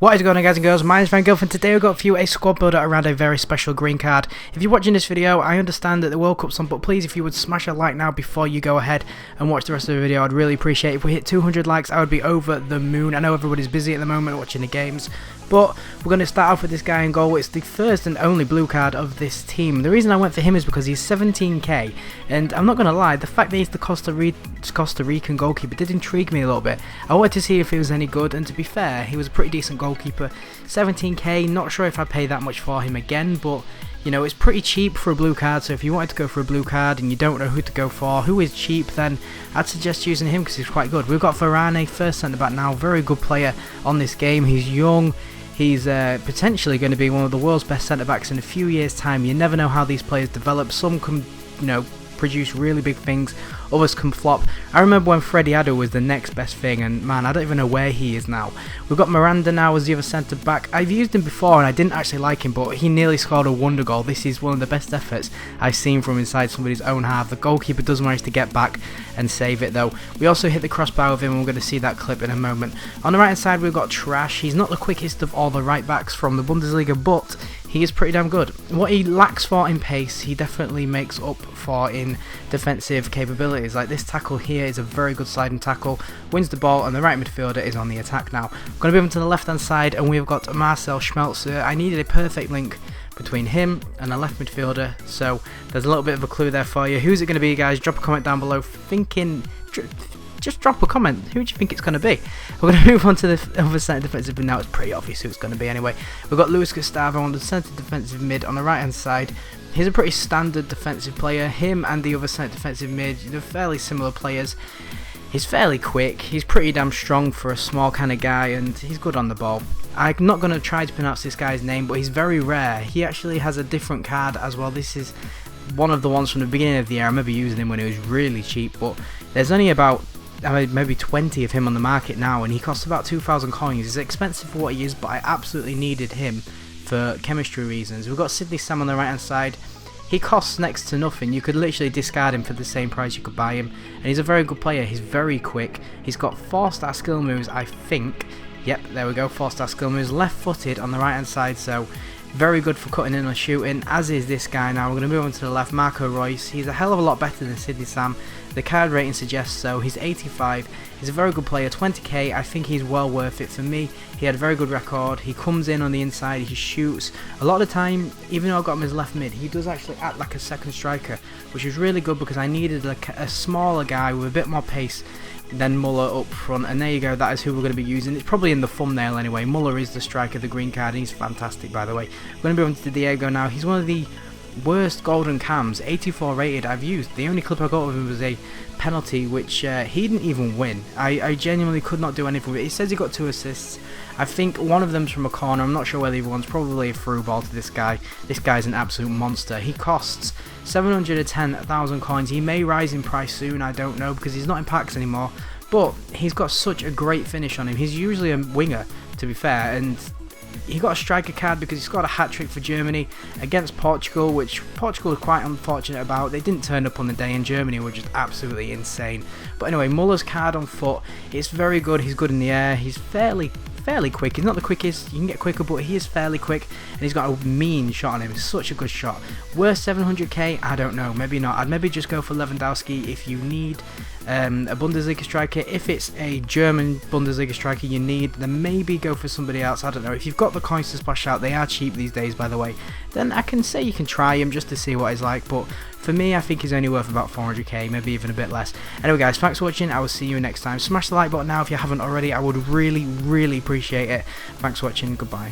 What is going on, guys and girls? My name is Van and today we've got for you a squad builder around a very special green card. If you're watching this video, I understand that the World Cup's on, but please, if you would smash a like now before you go ahead and watch the rest of the video, I'd really appreciate it. If we hit 200 likes, I would be over the moon. I know everybody's busy at the moment watching the games, but we're going to start off with this guy in goal. It's the first and only blue card of this team. The reason I went for him is because he's 17k, and I'm not going to lie, the fact that he's the Costa Rican goalkeeper did intrigue me a little bit. I wanted to see if he was any good, and to be fair, he was a pretty decent goalkeeper. 17k, not sure if I'd pay that much for him again, but you know, it's pretty cheap for a blue card. So if you wanted to go for a blue card and you don't know who to go for, who is cheap, then I'd suggest using him because he's quite good. We've got Varane, first centre back now, very good player on this game. He's young. He's potentially going to be one of the world's best centre backs in a few years' time. You never know how these players develop. Some can, you know, produce really big things, others can flop. I remember when Freddie Adu was the next best thing, and man, I don't even know where he is now. We've got Miranda now as the other centre back. I've used him before and I didn't actually like him, but he nearly scored a wonder goal. This is one of the best efforts I've seen from inside somebody's own half. The goalkeeper does manage to get back and save it though. We also hit the crossbar with him, and we're going to see that clip in a moment. On the right hand side we've got Trasch. He's not the quickest of all the right backs from the Bundesliga, but he is pretty damn good. What he lacks for in pace, he definitely makes up for in defensive capabilities. Like this tackle here is a very good sliding tackle, wins the ball, and the right midfielder is on the attack now. I'm going to move him to the left hand side, and we've got Schmelzer. I needed a perfect link between him and a left midfielder, so there's a little bit of a clue there for you. Who's it going to be, guys? Drop a comment down below. Just drop a comment. Who do you think it's going to be? We're going to move on to the other centre defensive mid now. It's pretty obvious who it's going to be anyway. We've got Gustavo on the centre defensive mid on the right hand side. He's a pretty standard defensive player. Him and the other centre defensive mid, they're fairly similar players. He's fairly quick, he's pretty damn strong for a small kind of guy, and he's good on the ball. I'm not going to try to pronounce this guy's name, but he's very rare. He actually has a different card as well. This is one of the ones from the beginning of the year. I remember using him when he was really cheap, but there's only about maybe 20 of him on the market now, and he costs about 2,000 coins. He's expensive for what he is, but I absolutely needed him for chemistry reasons. We've got Sydney Sam on the right hand side. He costs next to nothing. You could literally discard him for the same price you could buy him, and he's a very good player. He's very quick. He's got 4-star skill moves, I think. Yep, there we go, 4-star skill moves. Left footed on the right hand side, so very good for cutting in and shooting, as is this guy now. We're going to move on to the left, Marco Reus. He's a hell of a lot better than Sydney Sam. The card rating suggests so. He's 85. He's a very good player, 20k. I think he's well worth it for me. He had a very good record. He comes in on the inside, he shoots. A lot of the time, even though I got him as left mid, he does actually act like a second striker, which is really good because I needed a smaller guy with a bit more pace than Muller up front, and there you go, that is who we're going to be using. It's probably in the thumbnail anyway. Muller is the striker, the green card, and he's fantastic, by the way. We're going to move on to Diego now. He's one of the worst golden cams, 84 rated, I've used. The only clip I got of him was a penalty, which he didn't even win. I genuinely could not do anything with it. He says he got 2 assists. I think one of them's from a corner. I'm not sure whether the other one's probably a through ball to this guy. This guy's an absolute monster. He costs 710,000 coins. He may rise in price soon, I don't know, because he's not in packs anymore, but he's got such a great finish on him. He's usually a winger, to be fair, and he got a striker card because he scored a hat-trick for Germany against Portugal, which Portugal was quite unfortunate about. They didn't turn up on the day, and Germany were just absolutely insane. But anyway, Muller's card on foot, it's very good. He's good in the air. He's fairly quick. He's not the quickest, you can get quicker, but he is fairly quick, and he's got a mean shot on him. It's such a good shot. Worth 700k? I don't know, maybe not. I'd maybe just go for Lewandowski if you need a Bundesliga striker. If it's a German Bundesliga striker you need, then maybe go for somebody else. I don't know. If you've got the coins to splash out, they are cheap these days, by the way, then I can say you can try him just to see what he's like, but for me, I think he's only worth about 400k, maybe even a bit less. Anyway, guys, thanks for watching. I will see you next time. Smash the like button now if you haven't already. I would really, really appreciate it. Thanks for watching. Goodbye.